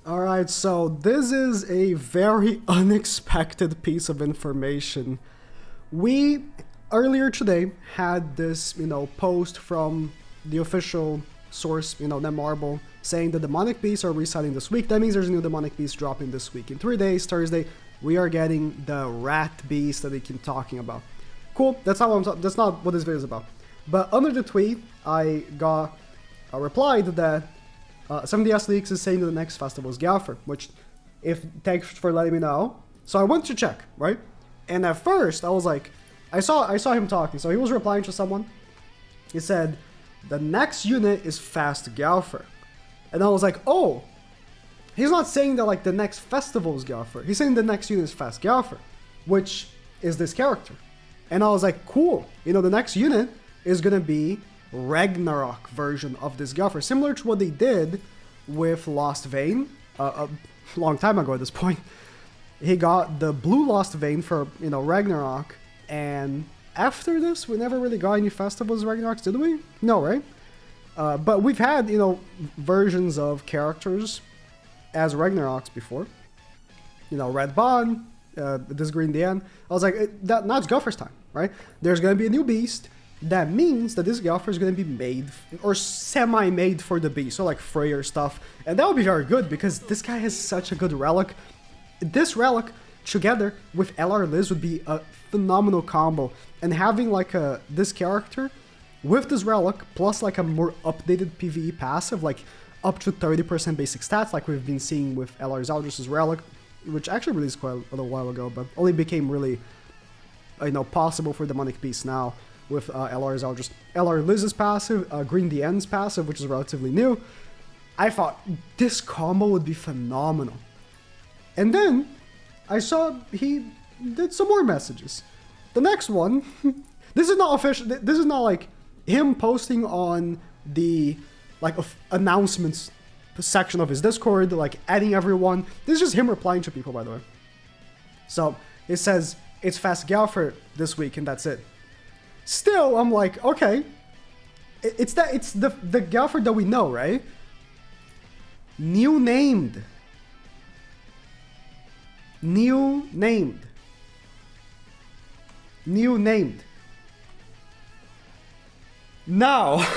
Alright, so this is a very unexpected piece of information. We earlier today had this, post from the official source, Netmarble, saying the demonic beasts are resetting this week. That means there's a new demonic beast dropping this week. In 3 days, Thursday, we are getting the rat beast that they keep talking about. Cool, that's not what this video is about. But under the tweet, I got a reply that 70S Leaks is saying that the next festival is Galfer, which, thanks for letting me know. So I went to check, right? And at first, I was like, I saw him talking. So he was replying to someone. He said, the next unit is Fast Galfer. And I was like, oh, he's not saying that like the next festival is Galfer. He's saying the next unit is Fast Galfer, which is this character. And I was like, cool. The next unit is going to be Ragnarok version of this Galfer, similar to what they did with Lost Vein a long time ago at this point. He got the blue Lost Vein for, Ragnarok, and after this, we never really got any festivals Ragnaroks, did we? No, right? But we've had, versions of characters as Ragnaroks before. Red Bond, this Green DN. I was like, now it's Galfer's time, right? There's going to be a new beast. That means that this Galfer is going to be made, or semi-made for the beast, so like Freyr stuff. And that would be very good, because this guy has such a good relic. This relic, together with LR Liz, would be a phenomenal combo. And having like this character with this relic, plus like a more updated PvE passive, like up to 30% basic stats, like we've been seeing with LR Zaldris' relic, which actually released quite a little while ago, but only became really, possible for Demonic Beast now. With LR Zaldris, LR Liz's passive, Green DN's passive, which is relatively new. I thought this combo would be phenomenal. And then I saw he did some more messages. The next one, this is not official. This is not like him posting on the announcements section of his Discord, like adding everyone. This is just him replying to people, by the way. So it says it's Fast Galfer this week, and that's it. Still, I'm like, okay, it's the Galfer that we know, right? New named. Now,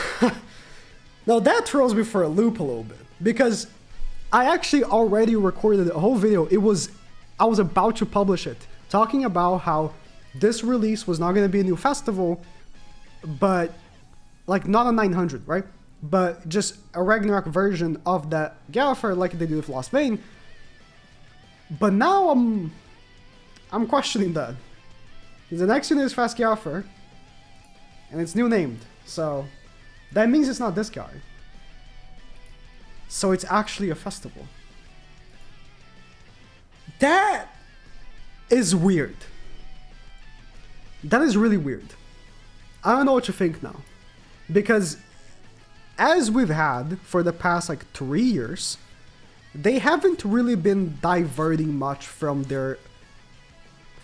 now that throws me for a loop a little bit, because I actually already recorded a whole video. I was about to publish it, talking about how this release was not going to be a new festival, but like not a 900, right? But just a Ragnarok version of that Galfer, like they did with Lost Vein. But now I'm questioning that. The next unit is Fast Galfer, and it's new named, so that means it's not this guy. So it's actually a festival. That is weird. That is really weird. I don't know what you think now. Because as we've had for the past 3 years, they haven't really been diverting much from their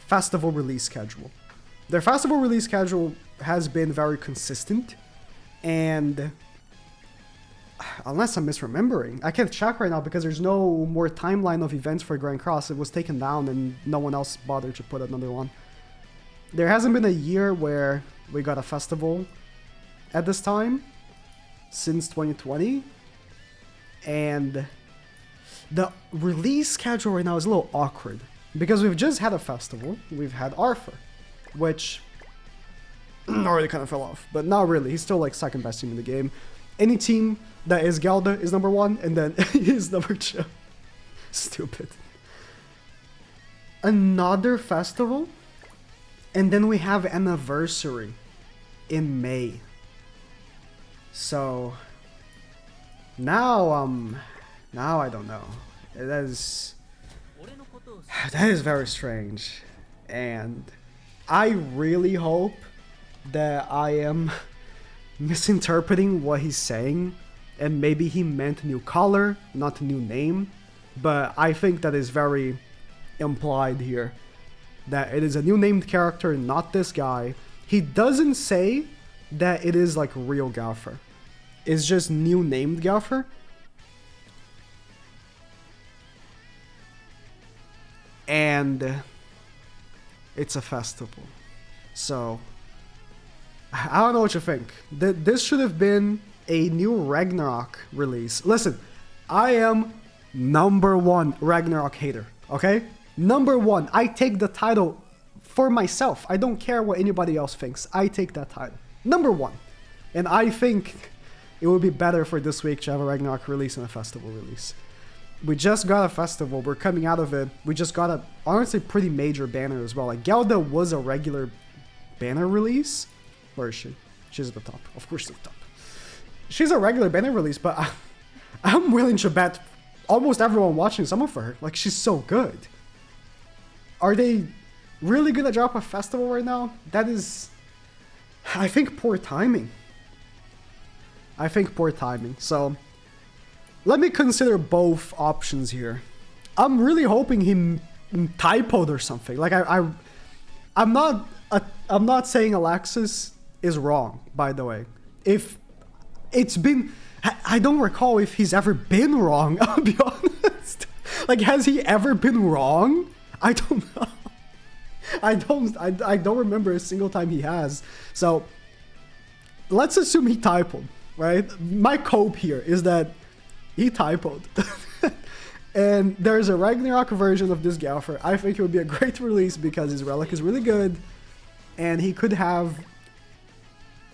festival release schedule. Their festival release schedule has been very consistent, and unless I'm misremembering, I can't check right now because there's no more timeline of events for Grand Cross. It was taken down and no one else bothered to put another one. There hasn't been a year where we got a festival at this time since 2020, and the release schedule right now is a little awkward because we've just had a festival. We've had Arthur, which already kind of fell off, but not really. He's still second best team in the game. Any team that is Gelda is number 1, and then he's number 2. Stupid. Another festival? And then we have Anniversary in May. So now I don't know. That is very strange. And I really hope that I am misinterpreting what he's saying, and maybe he meant new color, not new name. But I think that is very implied here, that it is a new named character, not this guy. He doesn't say that it is real Galfer. It's just new named Galfer. and it's a festival. So, I don't know what you think. This should have been a new Ragnarok release. Listen, I am #1 Ragnarok hater, okay? #1. I take the title for myself. I don't care what anybody else thinks. I take that title. #1. And I think it would be better for this week to have a Ragnarok release and a festival release. We just got a festival. We're coming out of it. We just got a, honestly, pretty major banner as well. Like, Gelda was a regular banner release. Where is she? She's at the top. Of course she's at the top. She's a regular banner release, but I'm willing to bet almost everyone watching some of her. Like, she's so good. Are they really gonna drop a festival right now? That is, I think, poor timing. I think poor timing. So let me consider both options here. I'm really hoping he typoed or something. Like I'm not saying Alexis is wrong, by the way. If it's been, I don't recall if he's ever been wrong, I'll be honest. Like, has he ever been wrong? I don't know. I don't remember a single time he has. So let's assume he typoed, right? My cope here is that he typoed. And there's a Ragnarok version of this Galfer. I think it would be a great release because his relic is really good. And he could have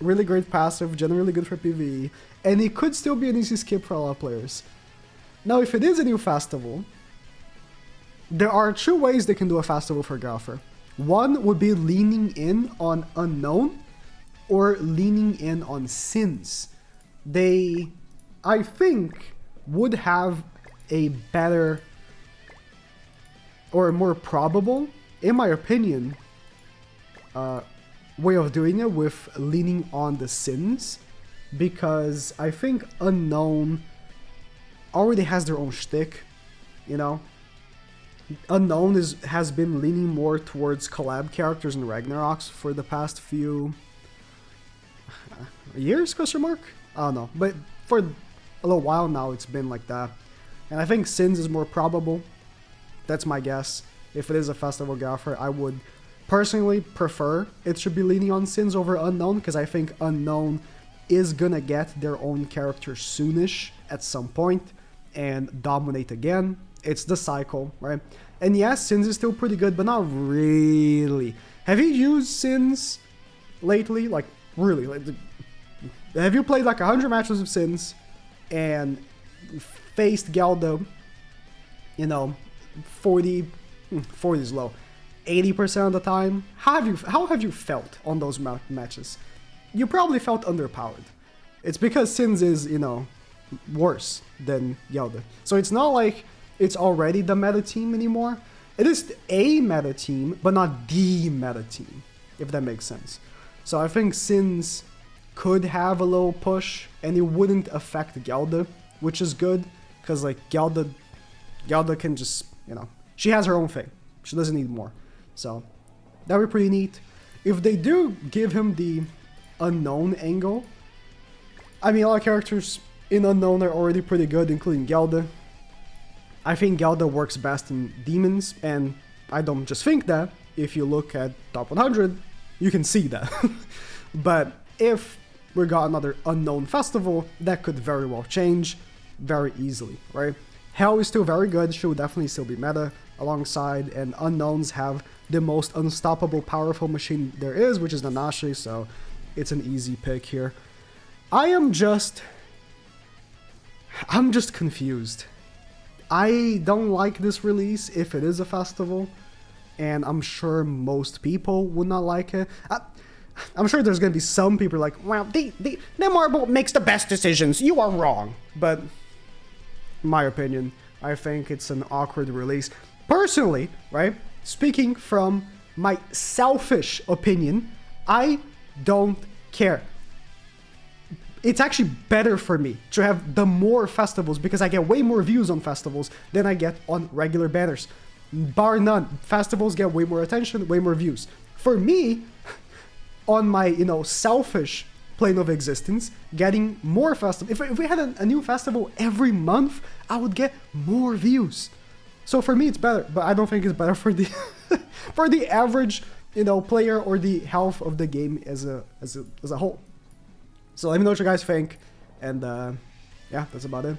really great passive, generally good for PvE. And he could still be an easy skip for a lot of players. Now, if it is a new festival, there are two ways they can do a festival for Galfer. One would be leaning in on Unknown or leaning in on Sins. They, I think, would have a better or a more probable, in my opinion, way of doing it with leaning on the Sins, because I think Unknown already has their own shtick, you know? Unknown has been leaning more towards collab characters in Ragnaroks for the past few years, question mark? I don't know, but for a little while now it's been like that. And I think Sins is more probable. That's my guess. If it is a festival Galfer, I would personally prefer it should be leaning on Sins over Unknown, because I think Unknown is gonna get their own character soonish at some point and dominate again. It's the cycle, right? And yes, Sins is still pretty good, but not really. Have you used Sins lately? Like, really? Like, have you played like 100 matches of Sins and faced Gelda, you know, 40 is low, 80% of the time? How have you felt on those matches? You probably felt underpowered. It's because Sins is, you know, worse than Gelda. So it's not like it's already the meta team anymore. It is a meta team, but not the meta team, if that makes sense. So I think Sins could have a little push, and it wouldn't affect Gelda, which is good, because like Gelda can just, you know, she has her own thing. She doesn't need more. So that would be pretty neat. If they do give him the Unknown angle, I mean, a lot of characters in Unknown are already pretty good, including Gelda. I think Gelda works best in Demons, and I don't just think that. If you look at top 100, you can see that. But if we got another Unknown festival, that could very well change very easily, right? Hell is still very good, she would definitely still be meta alongside, and Unknowns have the most unstoppable, powerful machine there is, which is Nanashi, so it's an easy pick here. I'm just confused. I don't like this release if it is a festival, and I'm sure most people would not like it. I'm sure there's gonna be some people like, well, the Marble makes the best decisions, you are wrong. But in my opinion, I think it's an awkward release. Personally, right, speaking from my selfish opinion, I don't care. It's actually better for me to have the more festivals, because I get way more views on festivals than I get on regular banners. Bar none, festivals get way more attention, way more views. For me, on my, you know, selfish plane of existence, getting more festivals. If we had a new festival every month, I would get more views. So for me, it's better, but I don't think it's better for the for the average, player or the health of the game as a whole. So let me know what you guys think, and yeah, that's about it.